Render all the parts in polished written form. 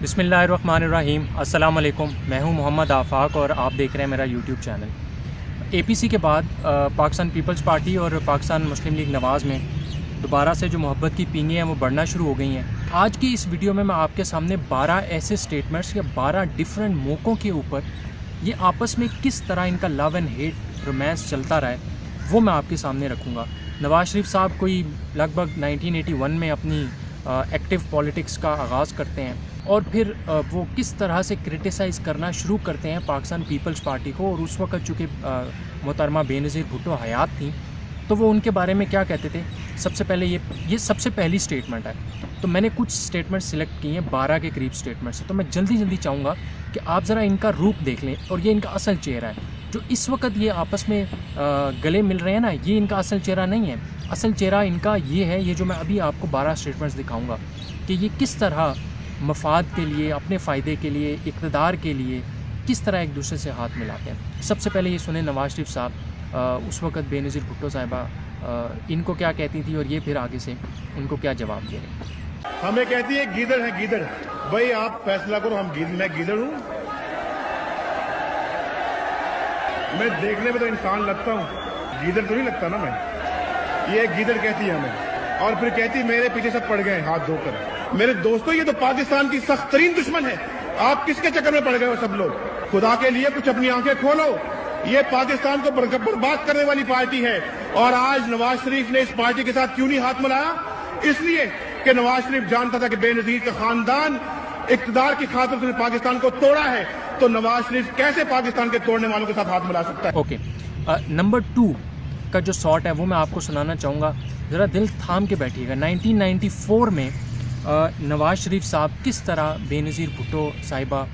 बिस्मिल्लाहिर्रहमानिर्रहीम। अस्सलाम वालेकुम। मैं हूं मोहम्मद आफाक और आप देख रहे हैं मेरा यूट्यूब चैनल। एपीसी के बाद पाकिस्तान पीपल्स पार्टी और पाकिस्तान मुस्लिम लीग नवाज़ में दोबारा से जो मोहब्बत की पींगें हैं वो बढ़ना शुरू हो गई हैं। आज की इस वीडियो में मैं आपके सामने 12 ऐसे स्टेटमेंट्स या 12 डिफरेंट मौक़ों के ऊपर ये आपस में किस तरह इनका लव एंड हेट रोमांस चलता रहा है वो मैं आपके सामने रखूँगा। नवाज़ शरीफ साहब कोई लगभग 1981 में अपनी एक्टिव पॉलिटिक्स का आगाज़ करते हैं और फिर वो किस तरह से क्रिटिसाइज़ करना शुरू करते हैं पाकिस्तान पीपल्स पार्टी को। और उस वक्त चूँकि मोहतरमा बेनज़ीर भुट्टो हयात थी तो वो उनके बारे में क्या कहते थे। सबसे पहले ये सबसे पहली स्टेटमेंट है, तो मैंने कुछ स्टेटमेंट सिलेक्ट किए हैं, 12 के करीब स्टेटमेंट्स हैं। तो मैं जल्दी चाहूँगा कि आप ज़रा इनका रूप देख लें और ये इनका असल चेहरा है। जो इस वक्त ये आपस में गले मिल रहे हैं ना, ये इनका असल चेहरा नहीं है। असल चेहरा इनका ये है, ये जो मैं अभी आपको 12 स्टेटमेंट्स दिखाऊँगा कि ये किस तरह मफाद के लिए, अपने फ़ायदे के लिए, इक़्तिदार के लिए किस तरह एक दूसरे से हाथ मिलाते हैं। सबसे पहले ये सुने नवाज़ शरीफ साहब उस वक़्त बेनज़ीर भुट्टो साहिबा इनको क्या कहती थी और ये फिर आगे से उनको क्या जवाब दे रहे हैं। हमें कहती है गीदड़ है गीदड़। भाई आप फैसला करो, मैं गीदड़ हूँ? मैं देखने में तो इंसान लगता हूँ, गीदड़ तो नहीं लगता ना मैं। ये गीदड़ कहती है हमें और फिर कहती मेरे पीछे सब पड़ गए हाथ धोकर। मेरे दोस्तों, ये तो पाकिस्तान की सख्त तरीन दुश्मन है। आप किसके चक्कर में पड़ गए हो सब लोग? खुदा के लिए कुछ अपनी आंखें खोलो। ये पाकिस्तान को बर्बाद करने वाली पार्टी है। और आज नवाज शरीफ ने इस पार्टी के साथ क्यों नहीं हाथ मिलाया? इसलिए कि नवाज शरीफ जानता था कि बेनज़ीर का खानदान इक़्तिदार की खातिर उसने पाकिस्तान को तोड़ा है, तो नवाज शरीफ कैसे पाकिस्तान के तोड़ने वालों के साथ हाथ मिला सकता है? ओके, नंबर 2 का जो शॉट है वो मैं आपको सुनाना चाहूँगा, ज़रा दिल थाम के बैठिएगा। 1994 में नवाज़ शरीफ साहब किस तरह बेनज़ीर भुट्टो साहिबा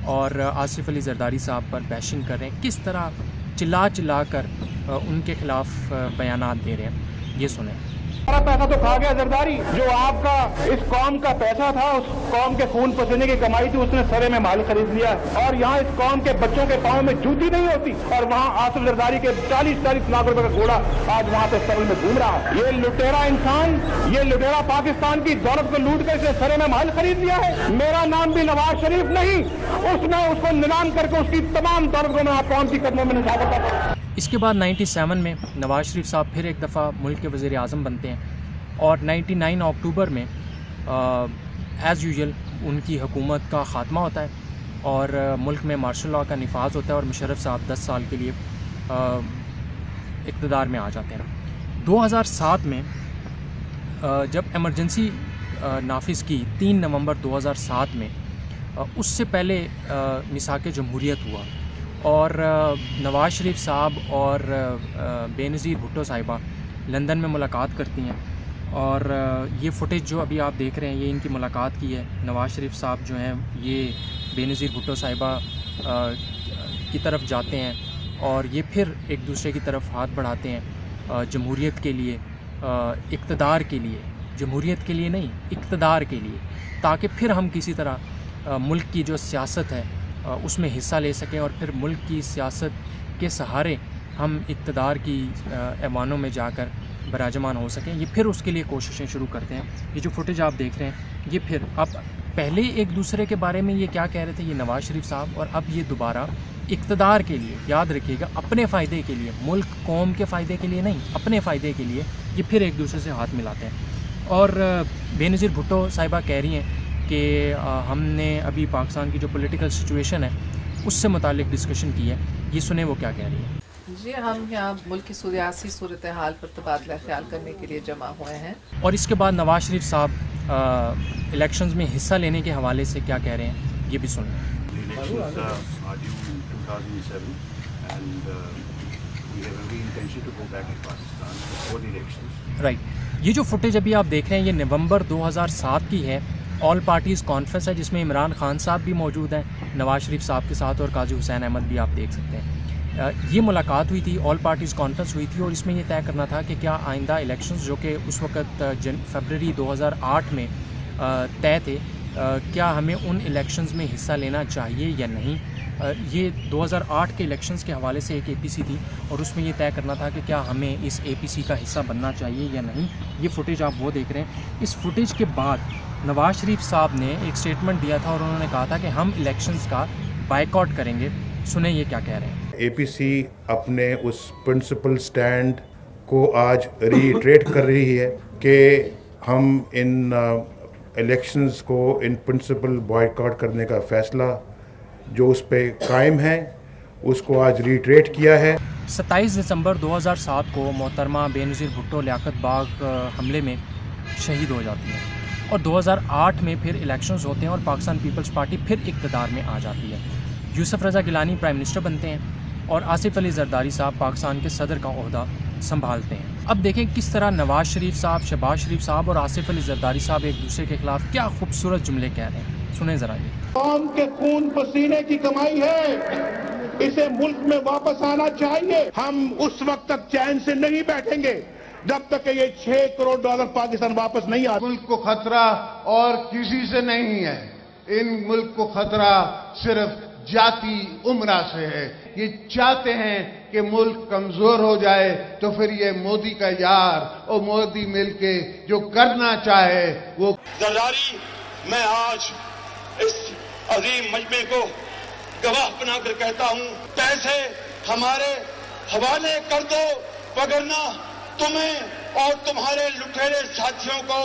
और आसिफ अली जरदारी साहब पर बैशिंग कर रहे हैं, किस तरह चिल्ला कर उनके ख़िलाफ़ बयानात दे रहे हैं, ये सुने। सारा पैसा तो खा गया जरदारी। जो आपका इस कौम का पैसा था, उस कौम के खून पसीने की कमाई थी, उसने सरे में माल खरीद लिया। और यहाँ इस कौम के बच्चों के पाँव में जूती नहीं होती और वहाँ आसिफ जरदारी के 40-40 लाख रुपए का घोड़ा आज वहाँ पे सरल में घूम रहा है। ये लुटेरा इंसान, ये लुटेरा पाकिस्तान की दौलत को लूट कर इसे सरे में माल खरीद लिया है। मेरा नाम भी नवाज शरीफ नहीं, उसने उसको नीलाम करके उसकी तमाम दौलत को मैं कौम की कदमों में निछावर करता। इसके बाद 97 में नवाज़ शरीफ साहब फिर एक दफ़ा मुल्क के वज़ीर आज़म बनते हैं और 99 अक्टूबर में एज़ यूजुअल उनकी हुकूमत का ख़ात्मा होता है और मुल्क में मार्शल लॉ का निफाज होता है और मुशर्रफ साहब 10 साल के लिए इक़्तिदार में आ जाते हैं। 2007 में जब एमरजेंसी नाफिज की 3 नवंबर 2007 में, उससे पहले मिसाक जमहूरियत हुआ और नवाज़ शरीफ साहब और बेनज़ीर भुट्टो साहिबा लंदन में मुलाकात करती हैं और ये फुटेज जो अभी आप देख रहे हैं ये इनकी मुलाकात की है। नवाज़ शरीफ साहब जो हैं ये बेनज़ीर भुट्टो साहिबा की तरफ जाते हैं और ये फिर एक दूसरे की तरफ हाथ बढ़ाते हैं जमहूरियत के लिए, इक़्तिदार के लिए, जमहूरियत के लिए नहीं, इक़्तिदार के लिए, ताकि फिर हम किसी तरह मुल्क की जो सियासत है उसमें हिस्सा ले सकें और फिर मुल्क की सियासत के सहारे हम इक़्तिदार की ऐवानों में जाकर बराजमान हो सकें। ये फिर उसके लिए कोशिशें शुरू करते हैं। ये जो फुटेज आप देख रहे हैं ये फिर, अब पहले एक दूसरे के बारे में ये क्या कह रहे थे ये नवाज़ शरीफ साहब, और अब ये दोबारा इक़्तिदार के लिए, याद रखिएगा अपने फ़ायदे के लिए, मुल्क कौम के फ़ायदे के लिए नहीं, अपने फ़ायदे के लिए ये फिर एक दूसरे से हाथ मिलाते हैं। और बेनज़ीर भुट्टो साहिबा कह रही हैं कि हमने अभी पाकिस्तान की जो पॉलिटिकल सिचुएशन है उससे मुतालिक डिस्कशन की है। ये सुने वो क्या कह रही है। जी, हम यहाँ मुल्क की सियासी सूरत हाल पर तबादला ख्याल करने के लिए जमा हुए हैं। और इसके बाद नवाज़ शरीफ साहब इलेक्शंस में हिस्सा लेने के हवाले से क्या कह रहे हैं ये भी सुन लें। राइट, ये जो फुटेज अभी आप देख रहे हैं ये नवंबर 2007 की है। ऑल पार्टीज़ कॉन्फ्रेंस है जिसमें इमरान खान साहब भी मौजूद हैं नवाज़ शरीफ साहब के साथ और काजी हुसैन अहमद भी आप देख सकते हैं। ये मुलाकात हुई थी, ऑल पार्टीज़ कॉन्फ्रेंस हुई थी और इसमें ये तय करना था कि क्या आइंदा इलेक्शंस जो कि उस वक्त फरवरी 2008 में तय थे, क्या हमें उन इलेक्शंस में हिस्सा लेना चाहिए या नहीं। ये 2008 के इलेक्शंस के हवाले से एक एपीसी थी और उसमें ये तय करना था कि क्या हमें इस एपीसी का हिस्सा बनना चाहिए या नहीं। ये फुटेज आप वो देख रहे हैं। इस फुटेज के बाद नवाज शरीफ साहब ने एक स्टेटमेंट दिया था और उन्होंने कहा था कि हम इलेक्शंस का बायकॉट करेंगे। सुने ये क्या कह रहे हैं। एपीसी अपने उस प्रिंसिपल स्टैंड को आज रीट्रेट कर रही है कि हम इन इलेक्शंस को इन प्रिंसिपल बॉयकॉट करने का फैसला जो उस पे कायम है उसको आज रीट्रेट किया है। 27 दिसंबर 2007 को मोहतरमा बेनज़ीर भुट्टो लियाकत बाग हमले में शहीद हो जाती है और 2008 में फिर इलेक्शंस होते हैं और पाकिस्तान पीपल्स पार्टी फिर इक़्तिदार में आ जाती है। यूसुफ रज़ा गिलानी प्राइम मिनिस्टर बनते हैं और आसिफ अली ज़रदारी साहब पाकिस्तान के सदर का ओहदा संभालते हैं। अब देखें किस तरह नवाज शरीफ साहब, शहबाज शरीफ साहब और आसिफ अली ज़रदारी साहब एक दूसरे के खिलाफ क्या खूबसूरत जुमले कह रहे हैं। सुने ज़रा ये। कौम के खून पसीने की कमाई है, इसे मुल्क में वापस आना चाहिए। हम उस वक्त तक चैन से नहीं बैठेंगे जब तक कि ये $6 करोड़ पाकिस्तान वापस नहीं आता। मुल्क को खतरा और किसी से नहीं है, इन मुल्क को खतरा सिर्फ जाति उम्रा से है। ये चाहते हैं कि मुल्क कमजोर हो जाए तो फिर ये मोदी का यार और मोदी मिलके जो करना चाहे वो। जरदारी, मैं आज इस अजीम मजमे को गवाह बनाकर कहता हूं, पैसे हमारे हवाले कर दो वगरना तुम्हें और तुम्हारे लुटेरे साथियों को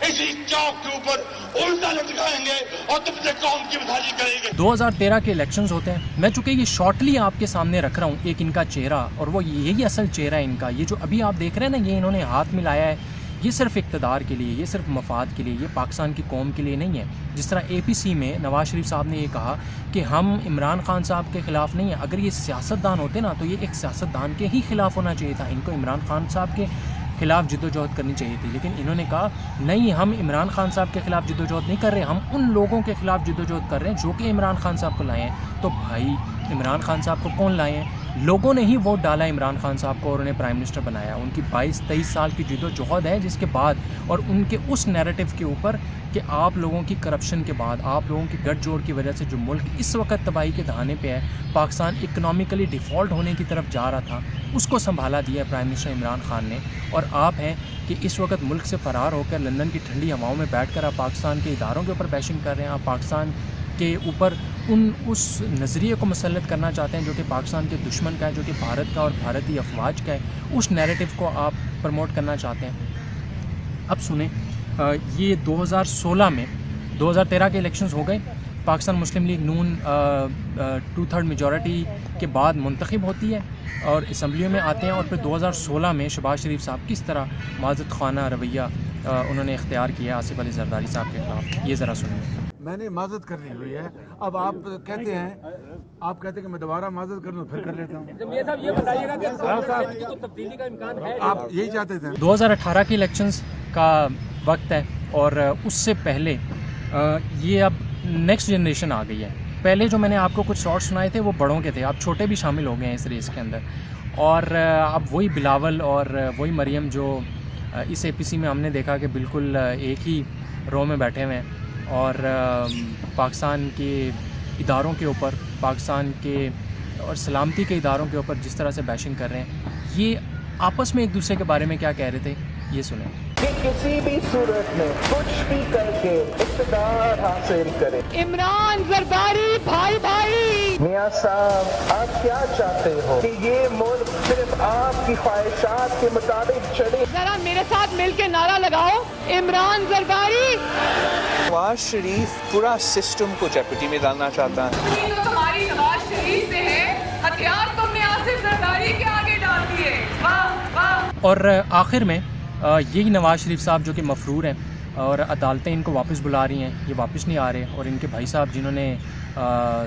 इसी चौक के ऊपर उल्टा लटकाएंगे और तुमसे कौम की बदहाली करेंगे। 2013 के इलेक्शंस होते हैं। मैं चूंकि ये शॉर्टली आपके सामने रख रहा हूँ एक इनका चेहरा और वो यही असल चेहरा है इनका। ये जो अभी आप देख रहे हैं ना, ये इन्होंने हाथ मिलाया है, ये सिर्फ इक़्तिदार के लिए, ये सिर्फ मफाद के लिए, ये पाकिस्तान की कौम के लिए नहीं है। जिस तरह APC में नवाज शरीफ साहब ने ये कहा कि हम इमरान खान साहब के ख़िलाफ़ नहीं हैं। अगर ये सियासतदान होते ना तो ये एक सियासतदान के ही ख़िलाफ़ होना चाहिए था। इनको इमरान खान साहब के ख़िलाफ़ जिद्दोजहद करनी चाहिए थी, लेकिन इन्होंने कहा नहीं, हम इमरान खान साहब के ख़िलाफ़ जिद्दोजहद नहीं कर रहे, हम उन लोगों के ख़िलाफ़ जिद्दोजहद कर रहे हैं जो कि इमरान खान साहब को लाए हैं। तो भाई इमरान खान साहब को कौन लाए हैं? लोगों ने ही वोट डाला इमरान खान साहब को और उन्हें प्राइम मिनिस्टर बनाया। उनकी 22-23 साल की जिद्दोजहद है जिसके बाद और उनके उस नैरेटिव के ऊपर कि आप लोगों की करप्शन के बाद, आप लोगों की गठजोड़ की वजह से जो मुल्क इस वक्त तबाही के दहाने पे है, पाकिस्तान इकनॉमिकली डिफ़ॉल्ट होने की तरफ जा रहा था, उसको संभाला दिया प्राइम मिनिस्टर इमरान खान ने। और आप हैं कि इस वक्त मुल्क से फ़रार होकर लंदन की ठंडी हवाओं में बैठकर आप पाकिस्तान के इदारों के ऊपर बैशिंग कर रहे हैं। आप पाकिस्तान के ऊपर उस नज़रिए को मुसल्लत करना चाहते हैं जो कि पाकिस्तान के दुश्मन का है, जो कि भारत का और भारतीय अफवाज का है। उस नैरेटिव को आप प्रमोट करना चाहते हैं। अब सुने, ये 2016 में 2013 के इलेक्शंस हो गए। पाकिस्तान मुस्लिम लीग नून 2/3 मेजॉरिटी के बाद मुंतखब होती है और असम्बलियों में आते हैं और फिर 2016 में शहबाज शरीफ साहब किस तरह माज़त खाना रवैया उन्होंने इख्तियार किया आसिफ अली ज़रदारी साहब के खिलाफ, ये ज़रा सुनिए। मैंने माजत करनी हुई है। अब आप कहते हैं कि मैं दोबारा माजत कर लूँ, फिर कर लेता हूँ। ये बताइएगा कि तो तब्दीली का इम्कान है? आप यही चाहते थे? 2018 के इलेक्शंस का वक्त है और उससे पहले ये अब नेक्स्ट जनरेशन आ गई है। पहले जो मैंने आपको कुछ शॉर्ट सुनाए थे वो बड़ों के थे, अब छोटे भी शामिल हो गए हैं इस रेस के अंदर। और अब वही बिलावल और वही मरियम जो इस APC में हमने देखा कि बिल्कुल एक ही रो में बैठे हुए हैं और पाकिस्तान के इदारों के ऊपर, पाकिस्तान के और सलामती के इदारों के ऊपर जिस तरह से बैशिंग कर रहे हैं, ये आपस में एक दूसरे के बारे में क्या कह रहे थे, ये सुने। कि किसी भी सूरत में कुछ भी करके इक़्तिदार हासिल करे। इमरान ज़रदारी भाई भाई, मियां साहब आप क्या चाहते हो कि ये मुल्क सिर्फ आपकी ख्वाहिशात के मुताबिक चले? जरा मेरे साथ मिलके नारा लगाओ, इमरान ज़रदारी। नवाज शरीफ पूरा सिस्टम को जेपटी में डालना चाहता है। ये तो तुम्हारी नवाज शरीफ से है, हथियार तुमने आसिफ ज़रदारी के आगे डाल दिए। वाह वाह। और आखिर में यही नवाज शरीफ साहब जो कि मफरूर हैं और अदालतें इनको वापस बुला रही हैं, ये वापस नहीं आ रहे। और इनके भाई साहब जिन्होंने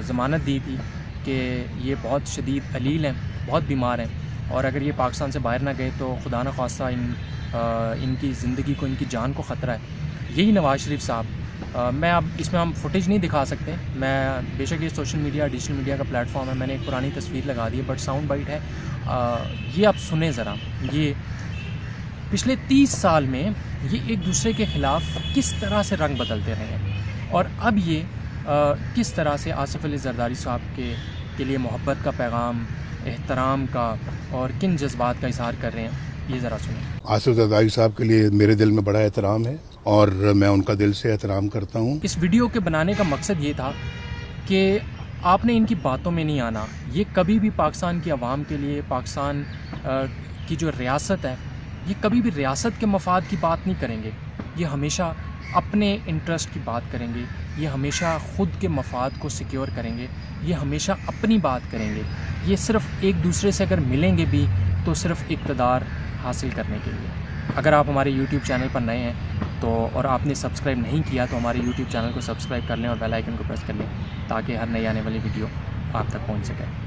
ज़मानत दी थी कि ये बहुत शदीद अलील हैं, बहुत बीमार हैं और अगर ये पाकिस्तान से बाहर ना गए तो खुदा न खास्ता इनकी ज़िंदगी को, इनकी जान को ख़तरा है। यही नवाज शरीफ साहब, मैं अब इसमें हम फुटेज नहीं दिखा सकते, मैं बेशक ये सोशल मीडिया, डिजिटल मीडिया का प्लेटफॉर्म है, मैंने एक पुरानी तस्वीर लगा दी है बट साउंड बाइट है। ये आप सुने ज़रा। ये पिछले 30 साल में ये एक दूसरे के ख़िलाफ़ किस तरह से रंग बदलते रहे हैं और अब ये किस तरह से आसिफ अली ज़रदारी साहब के लिए मोहब्बत का पैगाम, एहतराम का और किन जज्बात का इज़हार कर रहे हैं, ये ज़रा सुनिए। आसिफ ज़रदारी साहब के लिए मेरे दिल में बड़ा एहतराम है और मैं उनका दिल से एहतराम करता हूँ। इस वीडियो के बनाने का मकसद ये था कि आपने इनकी बातों में नहीं आना। ये कभी भी पाकिस्तान की आवाम के लिए, पाकिस्तान की जो रियासत है, ये कभी भी रियासत के मफाद की बात नहीं करेंगे। ये हमेशा अपने इंटरेस्ट की बात करेंगे, ये हमेशा ख़ुद के मफाद को सिक्योर करेंगे, ये हमेशा अपनी बात करेंगे। ये सिर्फ़ एक दूसरे से अगर मिलेंगे भी तो सिर्फ़ इक़्तिदार हासिल करने के लिए। अगर आप हमारे YouTube चैनल पर नए हैं तो और आपने सब्सक्राइब नहीं किया तो हमारे YouTube चैनल को सब्सक्राइब कर लें और बेल आइकन को प्रेस कर लें ताकि हर नई आने वाली वीडियो आप तक पहुंच सके।